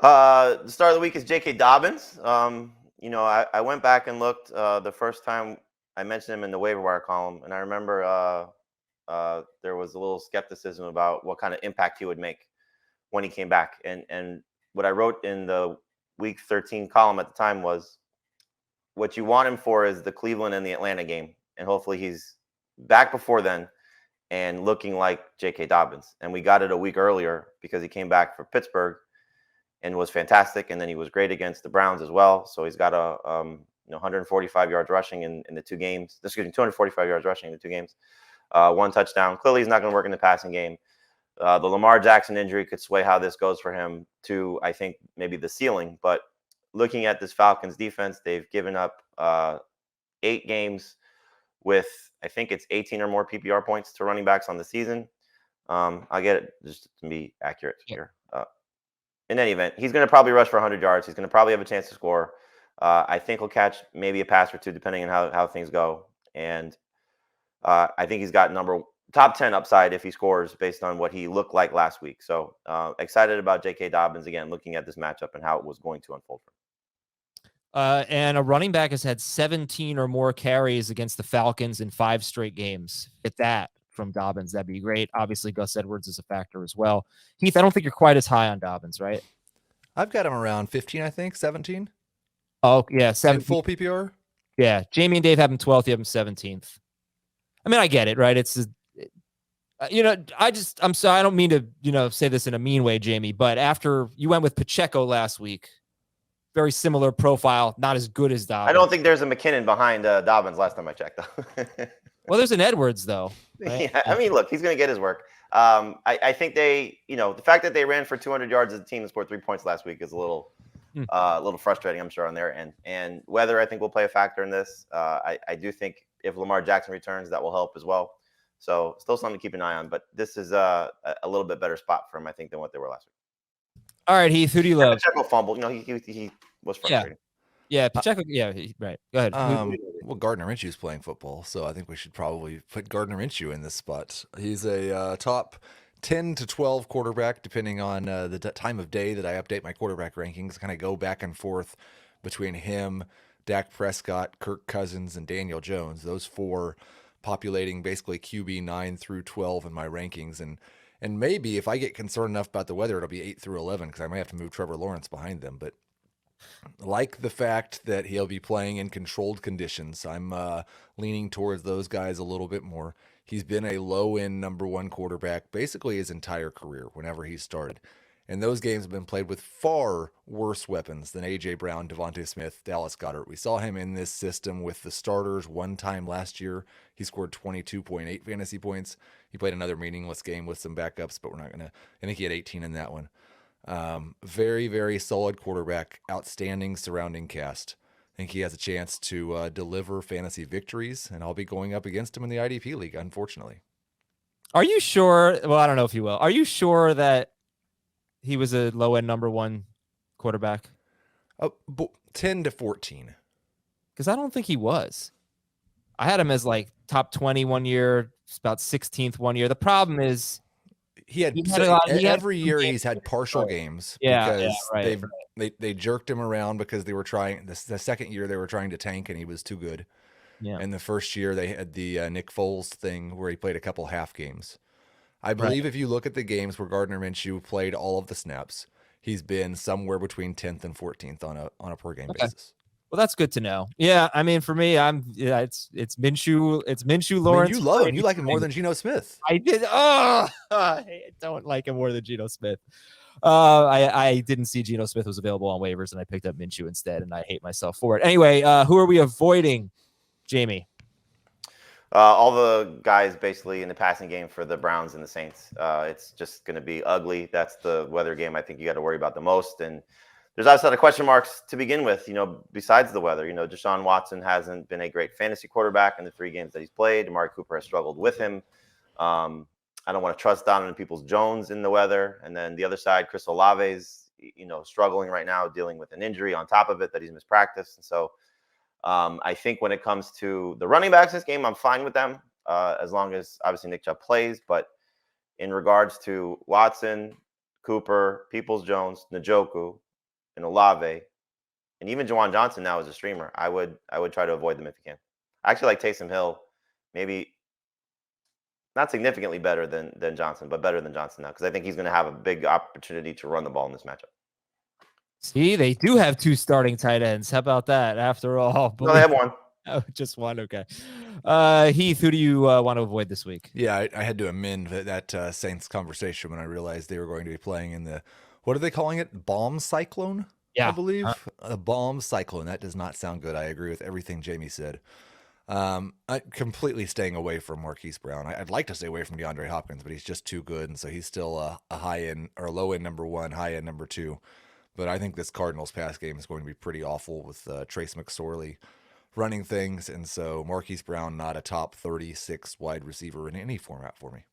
The start of the week is J.K. Dobbins. I went back and looked the first time I mentioned him in the waiver wire column, and I remember there was a little skepticism about what kind of impact he would make when he came back. And what I wrote in the Week 13 column at the time was what you want him for is the Cleveland and the Atlanta game, and hopefully he's back before then and looking like J.K. Dobbins. And we got it a week earlier because he came back for Pittsburgh and was fantastic. And then he was great against the Browns as well. So he's got a 145 yards rushing in the two games. Excuse me, 245 yards rushing in the two games. One touchdown. Clearly, he's not going to work in the passing game. The Lamar Jackson injury could sway how this goes for him to, I think, maybe the ceiling. But looking at this Falcons defense, they've given up 8 games with, I think it's 18 or more PPR points to running backs on the season. I'll get it just to be accurate here. In any event, he's going to probably rush for 100 yards. He's going to probably have a chance to score. I think he'll catch maybe a pass or two, depending on how things go. And I think he's got top 10 upside if he scores based on what he looked like last week. So excited about J.K. Dobbins again, looking at this matchup and how it was going to unfold for him. And a running back has had 17 or more carries against the Falcons in 5 straight games. Get that from Dobbins. That'd be great. Obviously, Gus Edwards is a factor as well. Heath, I don't think you're quite as high on Dobbins, right? I've got him around 15, I think, 17. Oh, yeah, 17. Full PPR? Yeah, Jamie and Dave have him 12th. You have him 17th. I mean, I get it, right? It's, I'm sorry, I don't mean to, say this in a mean way, Jamie, but after you went with Pacheco last week, very similar profile, not as good as Dobbins. I don't think there's a McKinnon behind Dobbins last time I checked, though. Well, there's an Edwards, though. Right? Yeah, I mean, look, he's going to get his work. I think the fact that they ran for 200 yards as a team and scored 3 points last week is a little frustrating, I'm sure, on their end. And weather, I think, will play a factor in this. I do think if Lamar Jackson returns, that will help as well. So still something to keep an eye on. But this is a little bit better spot for him, I think, than what they were last week. All right, Heath, who do you love? Pacheco fumbled. He was frustrating. Yeah, Pacheco. Yeah, right. Go ahead. Well, Gardner Minshew's playing football, so I think we should probably put Gardner Minshew in this spot. He's a top 10 to 12 quarterback, depending on the time of day that I update my quarterback rankings. Kind of go back and forth between him, Dak Prescott, Kirk Cousins, and Daniel Jones. Those 4 populating basically QB 9 through 12 in my rankings. And maybe if I get concerned enough about the weather, it'll be 8 through 11 because I might have to move Trevor Lawrence behind them. But like the fact that he'll be playing in controlled conditions, I'm leaning towards those guys a little bit more. He's been a low-end number 1 quarterback basically his entire career whenever he started. And those games have been played with far worse weapons than A.J. Brown, Devontae Smith, Dallas Goedert. We saw him in this system with the starters one time last year. He scored 22.8 fantasy points. He played another meaningless game with some backups, but we're not going to – I think he had 18 in that one. Very, very solid quarterback, outstanding surrounding cast. I think he has a chance to deliver fantasy victories, and I'll be going up against him in the IDP league, unfortunately. Are you sure? Well, I don't know if you will. Are you sure that he was a low-end number 1 quarterback? 10 to 14. Because I don't think he was. I had him as like top 20 one year, about 16th one year. The problem is every year he's had partial games because they jerked him around because they were trying the second year they were trying to tank and he was too good. Yeah. And the first year they had the Nick Foles thing where he played a couple half games. I believe if you look at the games where Gardner Minshew played all of the snaps, he's been somewhere between 10th and 14th on a per game basis. Well, that's good to know. Yeah, I mean, for me, it's Minshew. It's Minshew Lawrence. I mean, you love him. You like him more than Geno Smith. I did. Oh, I don't like him more than Geno Smith. I didn't see Geno Smith was available on waivers, and I picked up Minshew instead, and I hate myself for it. Anyway, who are we avoiding, Jamie? All the guys basically in the passing game for the Browns and the Saints. It's just going to be ugly. That's the weather game I think you got to worry about the most. And there's also the question marks to begin with, besides the weather. Deshaun Watson hasn't been a great fantasy quarterback in the 3 games that he's played. Amari Cooper has struggled with him. I don't want to trust Donovan Peoples-Jones in the weather. And then the other side, Chris Olave's, struggling right now, dealing with an injury on top of it that he's missed practice. And so I think when it comes to the running backs this game, I'm fine with them as long as obviously Nick Chubb plays. But in regards to Watson, Cooper, Peoples-Jones, Njoku, and Olave, and even Jawan Johnson now as a streamer, I would try to avoid them if you can. I actually like Taysom Hill, maybe not significantly better than Johnson, but better than Johnson now because I think he's going to have a big opportunity to run the ball in this matchup. See, they do have 2 starting tight ends. How about that? After all, No, they have one. Oh, just one. Okay. Heath, who do you want to avoid this week? Yeah, I had to amend that Saints conversation when I realized they were going to be playing in the, what are they calling it? Bomb cyclone? Yeah. I believe. A bomb cyclone. That does not sound good. I agree with everything Jamie said. I'm completely staying away from Marquise Brown. I'd like to stay away from DeAndre Hopkins, but he's just too good. And so he's still a high end or low end number 1, high end number 2. But I think this Cardinals pass game is going to be pretty awful with Trace McSorley running things. And so Marquise Brown, not a top 36 wide receiver in any format for me.